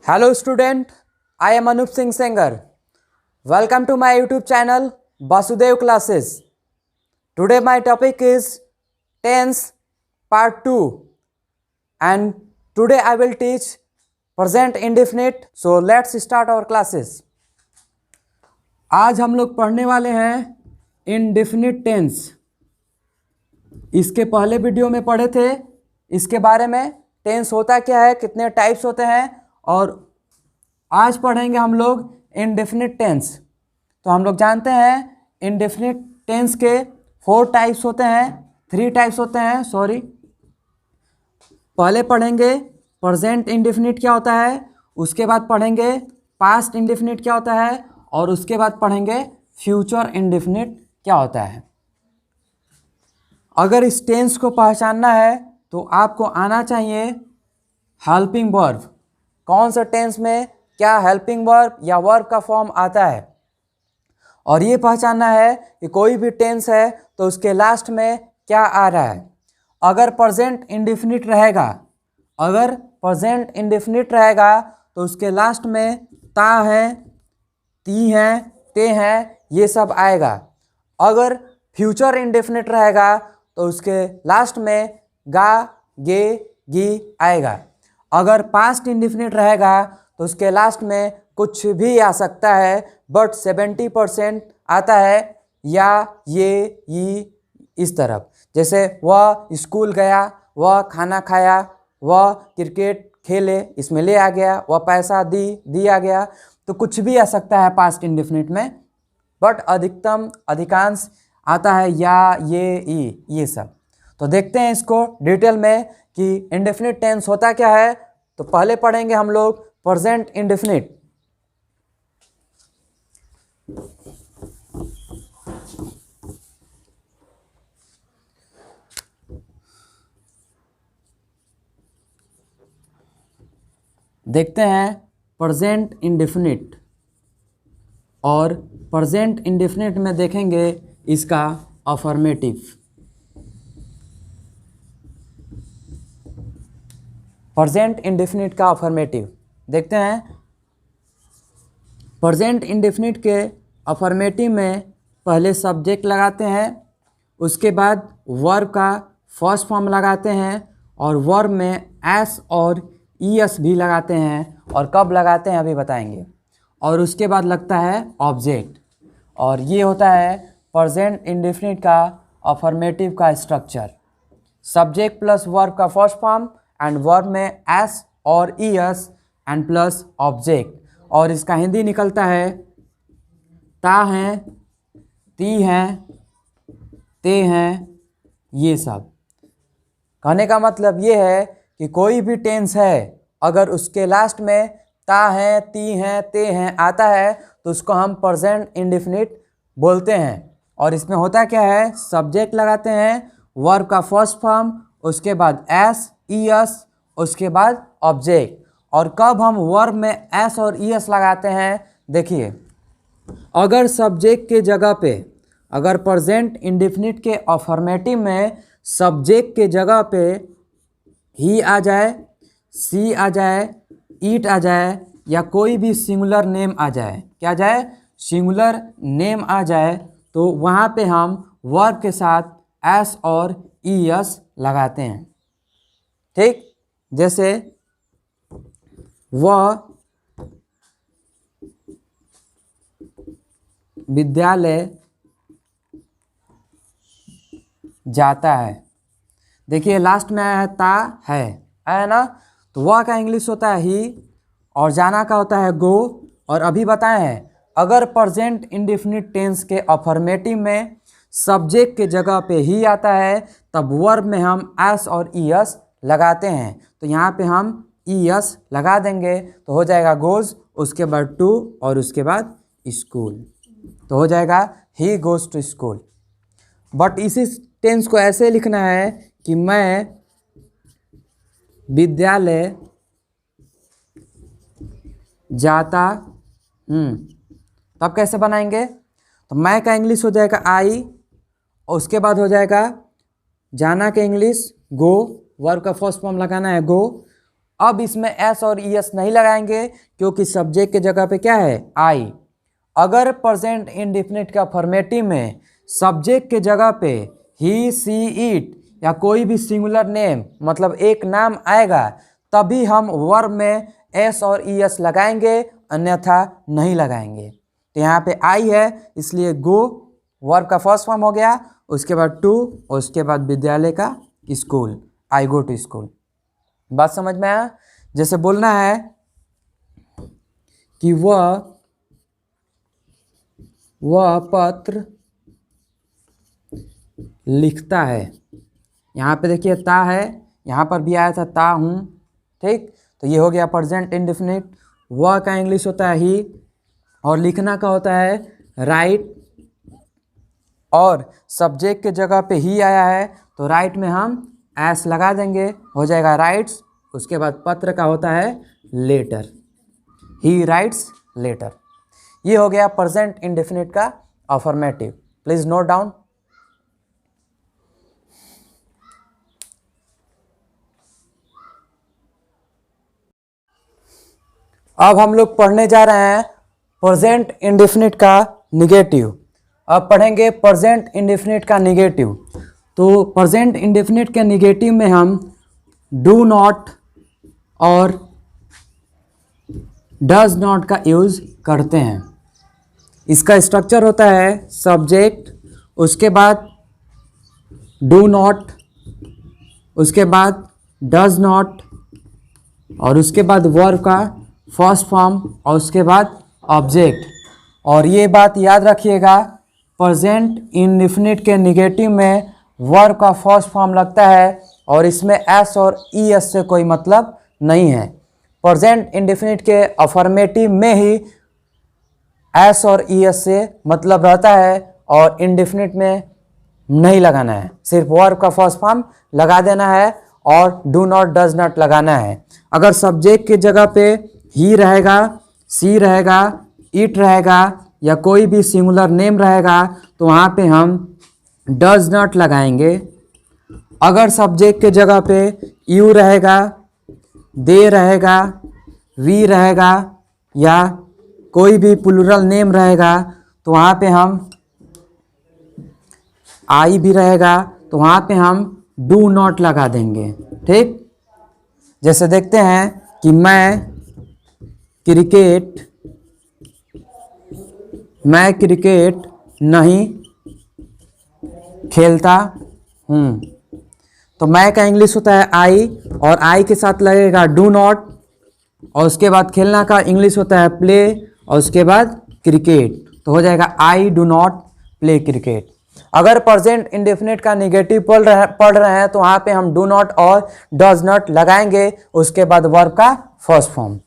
Hello student, I am Anup Singh Sengar. Welcome to my YouTube channel Basudev Classes. Today my topic is tense part 2 and today I will teach present indefinite. So let's start our classes. आज हम लोग पढ़ने वाले हैं indefinite tense. इसके पहले video में पढ़े थे इसके बारे में, टेंस होता क्या है, कितने टाइप्स होते हैं, और आज पढ़ेंगे हम लोग इंडेफिनिट टेंस। तो हम लोग जानते हैं इंडेफिनिट टेंस के 4 टाइप्स होते हैं, 3 टाइप्स होते हैं सॉरी। पहले पढ़ेंगे प्रेजेंट इंडेफिनिट क्या होता है, उसके बाद पढ़ेंगे पास्ट इंडेफिनिट क्या होता है, और उसके बाद पढ़ेंगे फ्यूचर इंडेफिनिट क्या होता है। अगर इस टेंस को पहचानना है तो आपको आना चाहिए हेल्पिंग वर्ब। कौन सा टेंस में क्या हेल्पिंग वर्ब या वर्ब का फॉर्म आता है, और ये पहचानना है कि कोई भी टेंस है तो उसके लास्ट में क्या आ रहा है। अगर प्रेजेंट इंडेफिनिट रहेगा, अगर प्रेजेंट इंडेफिनिट रहेगा तो उसके लास्ट में ता है, ती हैं, ते हैं, ये सब आएगा। अगर फ्यूचर इंडेफिनिट रहेगा तो उसके लास्ट में गा, गे, गी आएगा। अगर पास्ट इंडेफिनिट रहेगा तो उसके लास्ट में कुछ भी आ सकता है, बट 70% आता है या, ये, इस तरफ। जैसे वह स्कूल गया, वह खाना खाया, वह क्रिकेट खेले, इसमें ले आ गया, वह पैसा दिया गया। तो कुछ भी आ सकता है पास्ट इंडेफिनिट में, बट अधिकांश आता है या, ये सब। तो देखते हैं इसको डिटेल में कि इंडेफिनिट टेंस होता क्या है। तो पहले पढ़ेंगे हम लोग प्रेजेंट इंडेफिनिट। देखते हैं प्रेजेंट इंडेफिनिट, और प्रेजेंट इंडेफिनिट में देखेंगे इसका अफर्मेटिव। प्रेजेंट इंडेफिनिट का अफर्मेटिव देखते हैं। प्रेजेंट इंडेफिनिट के अफर्मेटिव में पहले सब्जेक्ट लगाते हैं, उसके बाद वर्ब का फर्स्ट फॉर्म लगाते हैं, और वर्ब में एस और ईएस भी लगाते हैं, और कब लगाते हैं अभी बताएंगे। और उसके बाद लगता है ऑब्जेक्ट, और ये होता है प्रेजेंट इंडेफिनिट का अफर्मेटिव का स्ट्रक्चर। सब्जेक्ट प्लस वर्ब का फर्स्ट फॉर्म एंड वर्ब में एस और ईएस एंड प्लस ऑब्जेक्ट, और इसका हिंदी निकलता है ता हैं, ती हैं, ते हैं, ये सब। कहने का मतलब ये है कि कोई भी टेंस है अगर उसके लास्ट में ता हैं, ती हैं, ते हैं आता है तो उसको हम प्रेजेंट इंडेफिनिट बोलते हैं। और इसमें होता क्या है, सब्जेक्ट लगाते हैं, वर्ब का फर्स्ट फॉर्म, उसके बाद एस, ईएस, उसके बाद ऑब्जेक्ट। और कब हम वर्ब में एस और ईएस लगाते हैं, देखिए अगर सब्जेक्ट के जगह पे, अगर प्रेजेंट इंडेफिनिट के अफर्मेटिव में सब्जेक्ट के जगह पे ही आ जाए, सी आ जाए, ईट आ जाए, या कोई भी सिंगुलर नेम आ जाए, क्या जाए, सिंगुलर नेम आ जाए, तो वहाँ पे हम वर्ब के साथ एस और ईएस लगाते हैं। ठीक, जैसे वह विद्यालय जाता है। देखिए लास्ट में आया है ता है, आया ना, तो वह का इंग्लिश होता है ही, और जाना का होता है गो। और अभी बताए हैं अगर प्रेजेंट इंडेफिनिट टेंस के अफर्मेटिव में सब्जेक्ट के जगह पे ही आता है तब वर्ब में हम एस और ईएस लगाते हैं। तो यहाँ पे हम ईएस लगा देंगे तो हो जाएगा गोज, उसके बाद टू, और उसके बाद स्कूल, तो हो जाएगा he goes to school. But इसी टेंस को ऐसे लिखना है कि मैं विद्यालय जाता तब कैसे बनाएंगे, तो मैं का इंग्लिश हो जाएगा आई, और उसके बाद हो जाएगा जाना का इंग्लिश गो, वर्ब का फर्स्ट फॉर्म लगाना है गो, अब इसमें एस और ईएस नहीं लगाएंगे क्योंकि सब्जेक्ट के जगह पे क्या है, आई। अगर प्रेजेंट इंडेफिनिट का फॉर्मेटिव में सब्जेक्ट के जगह पे ही, सी, इट या कोई भी सिंगुलर नेम मतलब एक नाम आएगा तभी हम वर्ब में एस और ईएस लगाएंगे, अन्यथा नहीं लगाएंगे। तो यहाँ पे आई है इसलिए गो वर्ब का फर्स्ट फॉर्म हो गया, उसके बाद टू और उसके बाद विद्यालय का school, I go to school. बात समझ में आया? जैसे बोलना है कि वह पत्र लिखता है। यहाँ पे देखिए ता है, यहाँ पर भी आया था ता हूँ, ठीक। तो ये हो गया प्रेजेंट इंडेफिनिट। वह का इंग्लिश होता है ही और लिखना का होता है राइट, और सब्जेक्ट के जगह पे ही आया है तो राइट में हम एस लगा देंगे, हो जाएगा राइट्स। उसके बाद पत्र का होता है लेटर, ही राइट्स लेटर। ये हो गया प्रेजेंट इंडेफिनिट का अफर्मेटिव। Please note down. अब हम लोग पढ़ने जा रहे हैं प्रेजेंट इंडेफिनिट का निगेटिव। अब पढ़ेंगे प्रेजेंट इंडेफिनिट का निगेटिव। तो प्रेजेंट इंडेफिनिट के निगेटिव में हम डू नॉट और डज नॉट का यूज करते हैं। इसका स्ट्रक्चर होता है सब्जेक्ट, उसके बाद डू नॉट, उसके बाद डज नॉट और उसके बाद वर्ब का फर्स्ट फॉर्म और उसके बाद ऑब्जेक्ट। और ये बात याद रखिएगा, प्रेजेंट इंडेफिनिट के निगेटिव में वर्ब का फर्स्ट फॉर्म लगता है और इसमें एस और ई एस से कोई मतलब नहीं है। प्रेजेंट इंडेफिनिट के अफर्मेटिव में ही एस और ई एस से मतलब रहता है और इंडेफिनिट में नहीं लगाना है, सिर्फ वर्ब का फर्स्ट फॉर्म लगा देना है और डू नॉट डज नॉट लगाना है। अगर सब्जेक्ट की जगह पे ही रहेगा, सी रहेगा, इट रहेगा या कोई भी सिंगुलर नेम रहेगा तो वहाँ पे हम डज नॉट लगाएंगे। अगर सब्जेक्ट के जगह पे यू रहेगा, दे रहेगा, वी रहेगा या कोई भी प्लूरल नेम रहेगा तो वहाँ पे हम आई भी रहेगा तो वहाँ पे हम डू नॉट लगा देंगे, ठीक। जैसे देखते हैं कि मैं क्रिकेट नहीं खेलता हूँ। तो मैं का इंग्लिश होता है आई और आई के साथ लगेगा डू नॉट और उसके बाद खेलना का इंग्लिश होता है प्ले और उसके बाद क्रिकेट, तो हो जाएगा I do not play cricket. अगर प्रेजेंट इंडेफिनिट का निगेटिव पढ़ रहे हैं तो वहाँ पे हम डू नॉट और डज नॉट लगाएंगे, उसके बाद वर्ब का फर्स्ट फॉर्म।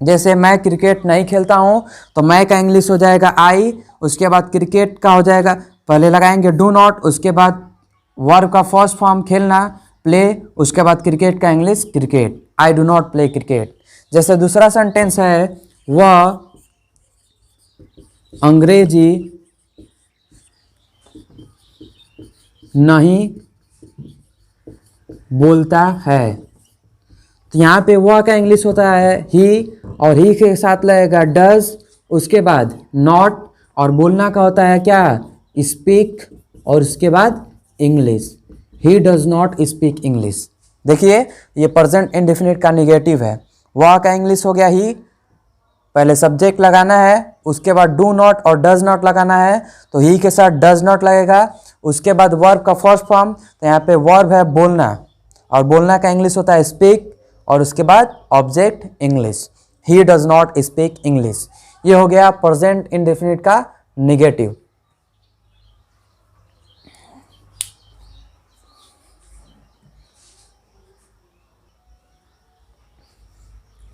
जैसे मैं क्रिकेट नहीं खेलता हूँ तो मैं का इंग्लिश हो जाएगा आई, उसके बाद क्रिकेट का हो जाएगा, पहले लगाएंगे डू नॉट, उसके बाद वर्ब का फर्स्ट फॉर्म खेलना प्ले, उसके बाद क्रिकेट का English cricket, I do not play cricket. जैसे दूसरा सेंटेंस है वह अंग्रेजी नहीं बोलता है। तो यहाँ पे वह का इंग्लिश होता है ही और ही के साथ लगेगा डज, उसके बाद नॉट और बोलना का होता है क्या, स्पीक और उसके बाद English, he does not speak English. देखिए ये प्रेजेंट इंडेफिनिट का निगेटिव है। वह का इंग्लिश हो गया ही, पहले सब्जेक्ट लगाना है, उसके बाद डू नॉट और डज नॉट लगाना है तो ही के साथ डज नॉट लगेगा, उसके बाद वर्ब का फर्स्ट फॉर्म, तो यहाँ पे वर्ब है बोलना और बोलना का इंग्लिश होता है स्पीक और उसके बाद object English, he does not speak English. ये हो गया प्रेजेंट इंडेफिनिट का निगेटिव।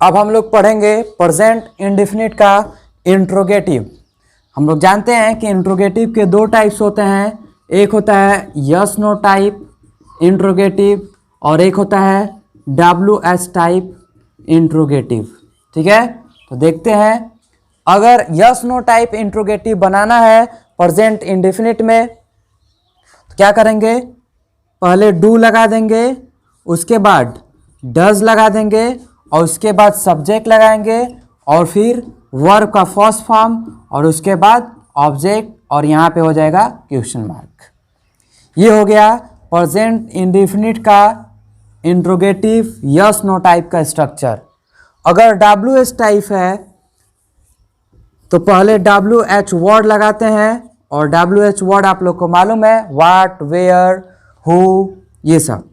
अब हम लोग पढ़ेंगे प्रेजेंट इंडेफिनिट का इंट्रोगेटिव। हम लोग जानते हैं कि इंट्रोगेटिव के दो टाइप्स होते हैं, एक होता है यस नो टाइप इंट्रोगेटिव और एक होता है WS टाइप इंट्रोगेटिव, ठीक है। तो देखते हैं, अगर यस नो टाइप इंट्रोगेटिव बनाना है प्रेजेंट इंडेफिनिट में तो क्या करेंगे, पहले डू लगा देंगे, उसके बाद डज लगा देंगे और उसके बाद सब्जेक्ट लगाएंगे और फिर वर्ब का फर्स्ट फॉर्म और उसके बाद ऑब्जेक्ट और यहाँ पे हो जाएगा क्वेश्चन मार्क। ये हो गया प्रेजेंट इंडेफिनिट का इंट्रोगेटिव यस नो टाइप का स्ट्रक्चर। अगर WH टाइप है तो पहले WH वर्ड लगाते हैं और WH वर्ड आप लोग को मालूम है व्हाट, वेयर, हु, ये सब।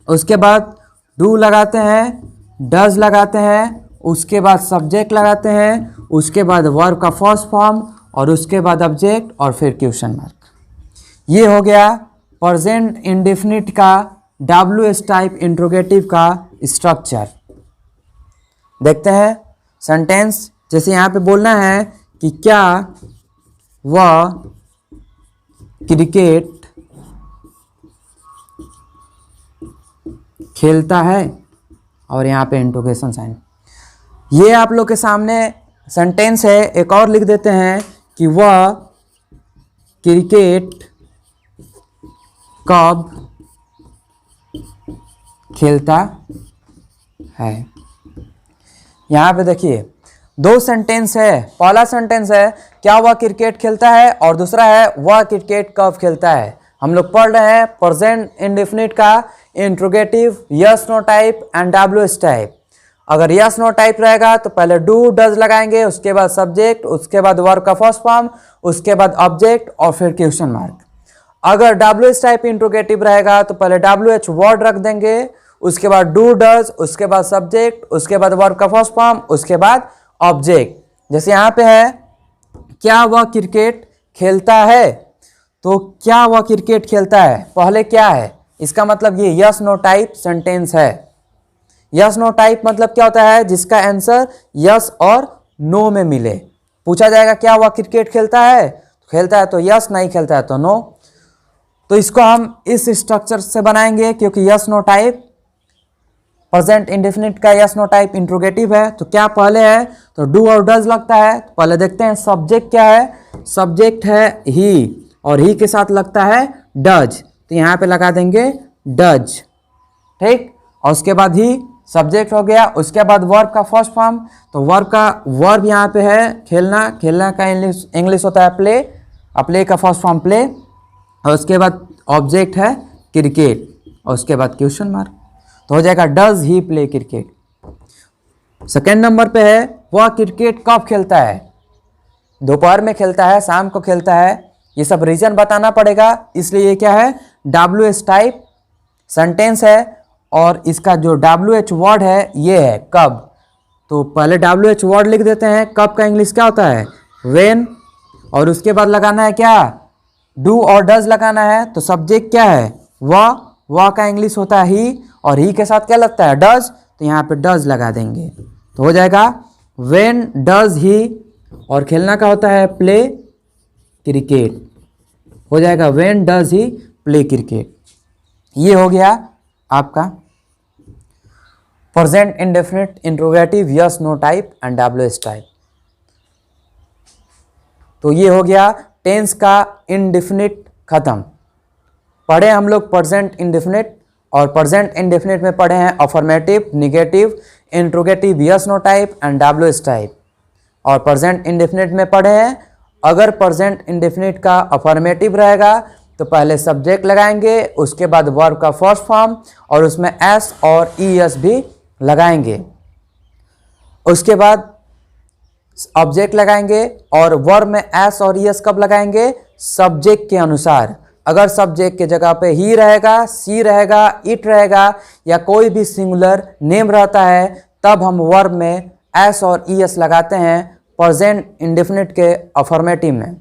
उसके बाद डू लगाते हैं, डज लगाते हैं, उसके बाद सब्जेक्ट लगाते हैं, उसके बाद वर्ब का फर्स्ट फॉर्म और उसके बाद ऑब्जेक्ट और फिर क्वेश्चन मार्क। ये हो गया प्रेजेंट इंडेफिनिट का WH टाइप इंट्रोगेटिव का स्ट्रक्चर। देखते हैं सेंटेंस, जैसे यहाँ पे बोलना है कि क्या वह क्रिकेट खेलता है, और यहाँ पे इंटरोगेशन साइन। ये आप लोग के सामने सेंटेंस है, एक और लिख देते हैं कि वह क्रिकेट कब खेलता है। यहाँ पे देखिए दो सेंटेंस है। पहला सेंटेंस है क्या वह क्रिकेट खेलता है और दूसरा है वह क्रिकेट कब खेलता है। हम लोग पढ़ रहे हैं प्रेजेंट इंडेफिनिट का interrogative yes no type and WH type. अगर यस नो टाइप रहेगा तो पहले डू डज लगाएंगे, उसके बाद सब्जेक्ट, उसके बाद वर्ब का फर्स्ट फॉर्म, उसके बाद ऑब्जेक्ट और फिर क्वेश्चन मार्क। अगर WH टाइप इंट्रोगेटिव रहेगा तो पहले WH वर्ड रख देंगे, उसके बाद डू डज, उसके बाद सब्जेक्ट, उसके बाद वर्ब का फर्स्ट फॉर्म, उसके बाद ऑब्जेक्ट। जैसे यहाँ पे है क्या वह क्रिकेट खेलता है, तो क्या वह क्रिकेट खेलता है पहले क्या है, इसका मतलब ये यस नो टाइप सेंटेंस है। यस नो टाइप मतलब क्या होता है, जिसका आंसर यस और नो में मिले। पूछा जाएगा क्या वह क्रिकेट खेलता है, खेलता है तो यस, नहीं खेलता है तो नो। तो इसको हम इस स्ट्रक्चर से बनाएंगे क्योंकि yes no type present indefinite का यस नो टाइप इंट्रोगेटिव है। तो क्या पहले है तो डू और डज लगता है। तो पहले देखते हैं सब्जेक्ट क्या है, सब्जेक्ट है ही और ही के साथ लगता है डज, तो यहाँ पे लगा देंगे डज, ठीक। और उसके बाद ही सब्जेक्ट हो गया, उसके बाद वर्ब का फर्स्ट फॉर्म, तो वर्ब यहाँ पे है खेलना, खेलना का इंग्लिश होता है प्ले, प्ले का फर्स्ट फॉर्म प्ले, और उसके बाद ऑब्जेक्ट है क्रिकेट और उसके बाद क्वेश्चन मार्क, तो हो जाएगा does he play cricket. Second number पे है वह क्रिकेट कब खेलता है, दोपहर में खेलता है, शाम को खेलता है, ये सब रीजन बताना पड़ेगा, इसलिए ये क्या है WH टाइप सेंटेंस है। और इसका जो WH वर्ड है ये है कब, तो पहले WH वर्ड लिख देते हैं। कब का इंग्लिश क्या होता है व्हेन, और उसके बाद लगाना है क्या डू और डज लगाना है। तो सब्जेक्ट क्या है वह का इंग्लिश होता है ही, और ही के साथ क्या लगता है डज, तो यहाँ पे डज लगा देंगे, तो हो जाएगा व्हेन डज ही, और खेलना का होता है प्ले क्रिकेट, हो जाएगा when does he play cricket. ये हो गया आपका present indefinite interrogative yes no type and WH type. तो ये हो गया टेंस का इंडेफिनिट खत्म। पढ़े हम लोग प्रेजेंट इंडेफिनिट, और प्रेजेंट इंडेफिनिट में पढ़े हैं affirmative, negative, interrogative yes no type and WH type. और प्रेजेंट इंडेफिनिट में पढ़े हैं अगर प्रेजेंट इंडेफिनिट का अफर्मेटिव रहेगा तो पहले सब्जेक्ट लगाएंगे, उसके बाद वर्ब का फर्स्ट फॉर्म और उसमें एस और ES भी लगाएंगे, उसके बाद ऑब्जेक्ट लगाएंगे, और वर्ब में एस और ES कब लगाएंगे सब्जेक्ट के अनुसार। अगर सब्जेक्ट के जगह पे ही रहेगा, सी रहेगा, इट रहेगा या कोई भी सिंगुलर नेम रहता है तब हम वर्ब में एस और ES लगाते हैं प्रेजेंट इंडेफिनिट के अफर्मेटिव में।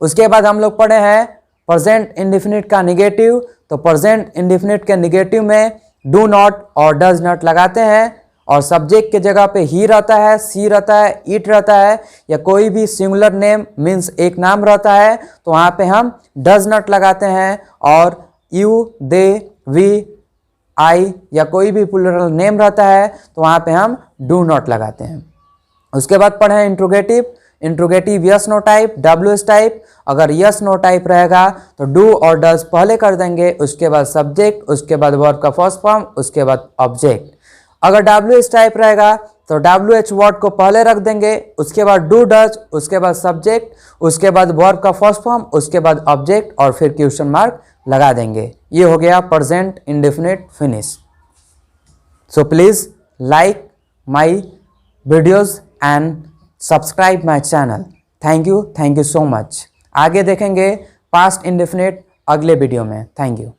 उसके बाद हम लोग पढ़े हैं प्रेजेंट इंडेफिनिट का निगेटिव, तो प्रेजेंट इंडेफिनिट के निगेटिव में डू नॉट और डज नॉट लगाते हैं, और सब्जेक्ट के जगह पे ही रहता है, सी रहता है, इट रहता है या कोई भी सिंगुलर नेम मीन्स एक नाम रहता है तो वहाँ पे हम डज नॉट लगाते हैं, और यू, दे, वी, आई या कोई भी प्लूरल नेम रहता है तो वहाँ पे हम डू नॉट लगाते हैं। उसके बाद पढ़े interrogative, interrogative yes no type, WH type. अगर यस नो टाइप रहेगा तो डू और डज पहले कर देंगे, उसके बाद सब्जेक्ट, उसके बाद वर्ब का फर्स्ट फॉर्म, उसके बाद ऑब्जेक्ट। अगर WH टाइप रहेगा तो WH वर्ड को पहले रख देंगे, उसके बाद डू डज, उसके बाद सब्जेक्ट, उसके बाद वर्ब का फर्स्ट फॉर्म, उसके बाद ऑब्जेक्ट और फिर क्वेश्चन मार्क लगा देंगे। ये हो गया present indefinite finish. So please like my videos and subscribe my channel. Thank you so much. आगे देखेंगे पास्ट इंडेफिनिट अगले वीडियो में। Thank you.